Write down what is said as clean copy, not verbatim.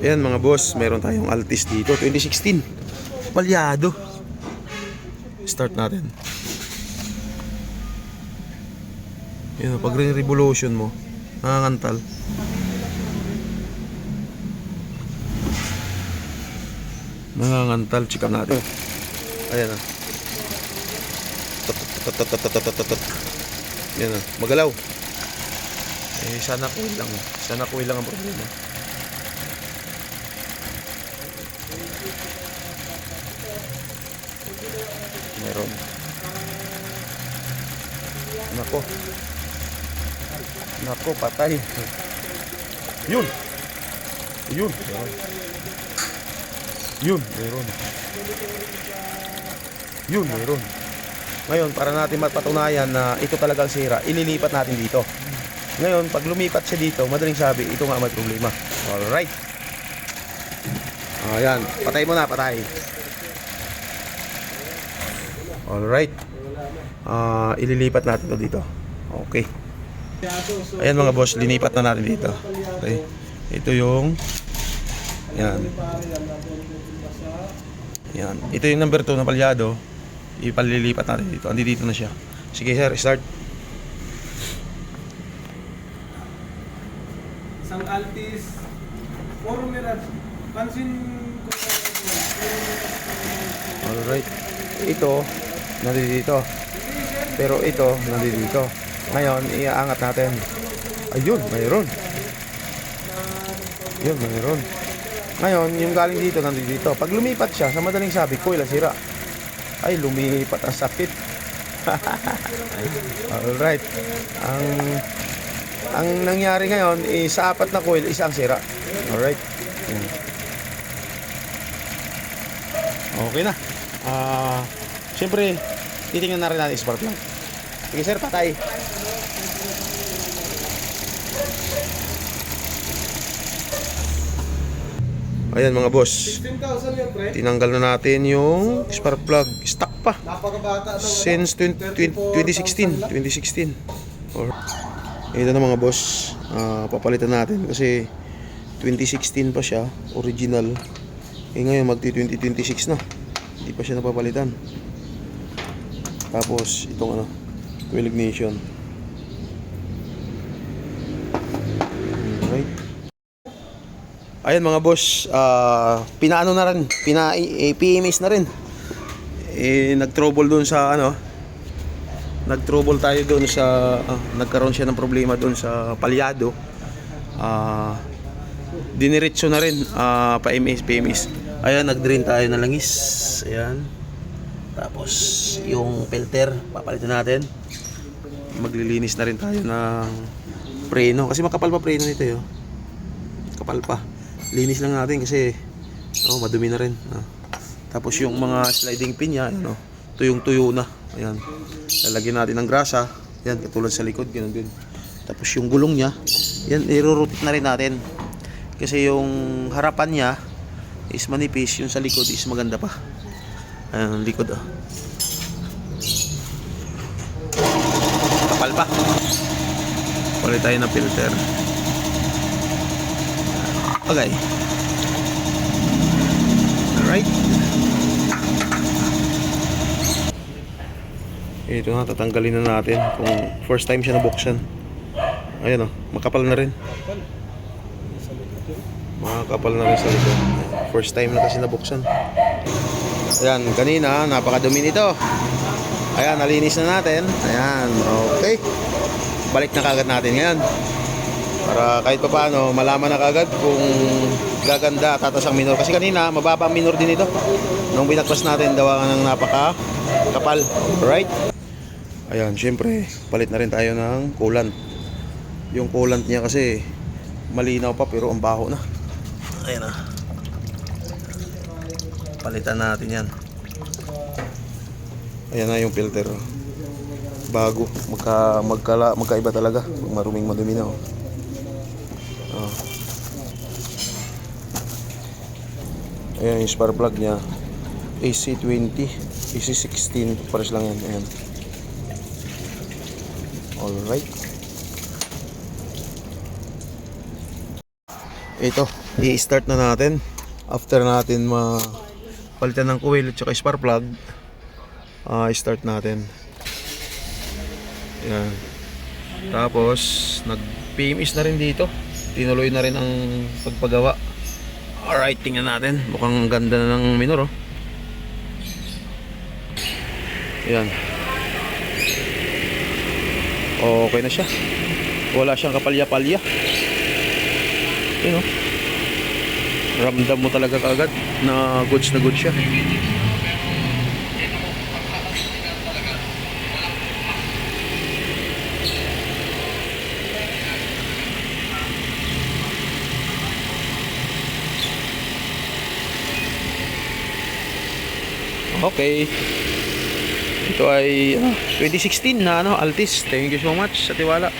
Ayan mga boss, meron tayong Altis dito 2016 palyado. Start natin. Ayan, pag revolution mo nangangantal. Nangangantal, chika natin. Ayan na. Ayan na, magalaw. Eh, sana coil lang. Sana coil lang ang problema. Meron. Nako. Nako, patay. Yun. Yun. Meron. Yun, meron. Yun, meron. Ngayon, para natin mapatunayan na ito talagang sira, ililipat natin dito. Ngayon, pag lumipat siya dito, madaling sabi, ito nga may problema. Alright. Ayan, patay mo na, patay. Alright. Ililipat natin ito dito. Okay. Ayan mga boss, linipat na natin dito. Okay. Ito yung yan. Yan. Ito yung number 2 na palyado. Ipalilipat natin dito. Andi dito na siya. Sige sir, start. Isang Altis, 4 Mirage. Pansin ko. Alright. Ito, nandito. Pero ito, nandito. Ngayon, iaangat natin. Ayun, mayroon. Yun, mayroon. Ngayon, yung galing dito, nandito. Pag lumipat siya, sa madaling sabi, coil ang sira. Ay, lumipat ang sakit. Alright. Ang nangyari ngayon, sa 4 na coil, isang sira. Alright. Okay na. Siyempre, titingnan na rin natin spark plug. Sige sir, patay. Ayan mga boss, 16,000 yan, pre. tinanggal na natin yung spark plug. Stock pa Napakabata. since 2016. Ito na mga boss, papalitan natin kasi 2016 pa siya, original. Ngayon magti 2026 na, hindi pa siya napapalitan. Tapos itong coil ignition. Alright. Ayan mga boss, pinaano na rin, PMS na rin. Nag-trouble doon sa nag-trouble tayo doon sa nagkaroon siya ng problema doon sa palyado. Diniretso na rin PMS. Ayan, nag-drain tayo ng langis. Ayan. Tapos yung filter papalitan natin. Maglilinis na rin tayo ng preno kasi makapal pa preno nito yo. Kapal pa. Linis lang natin kasi madumi na rin. Tapos yung mga sliding pin niya, tuyong-tuyo na. Ayan. Lalagyan natin ng grasa. Yan, katulad sa likod, ganoon din. Tapos yung gulong niya, yan i-rotate na rin natin. Kasi yung harapan niya is manipis, yung sa likod is maganda pa. Ayan, likod kapal pa. Palit tayo ng filter. Okay. Alright. Ito na, tatanggalin na natin kung first time siya nabuksan. Ayan makapal na rin. Makakapal na rin sa likod. First time na kasi nabuksan. Ayan, kanina napakadumi nito. Ayan, nalinis na natin. Ayan, okay. Balik na kagad natin ngayon. Para kahit pa paano, malaman na kagad kung gaganda tatas ang minor. Kasi kanina, mababa ang minor din ito. Nung binaklas natin, dawa ng napaka-kapal. Alright? Ayan, syempre, palit na rin tayo ng coolant. Yung coolant niya kasi malinaw pa pero ang baho na. Ayan na. Palitan natin yan. Ayan na yung filter. Bago. Magkaiba talaga. Maruming madumi na. Ayan yung spark plug niya. AC20, AC16. Pares lang yan. Ayan. Alright. ito, i-start na natin. After natin palitan ng coil at saka spark plug, i-start natin. Yan. Tapos, nag-PMS na rin dito. Tinuloy na rin ang pagpagawa. Alright, tingnan natin. Mukhang ganda na ng minor, oh. Yan. Okay na siya. Wala siyang kapalya-palya. Yun, oh. Ramdam mo talaga kaagad na goods siya. Okay. Ito ay 2016 na Altis. Thank you so much sa tiwala.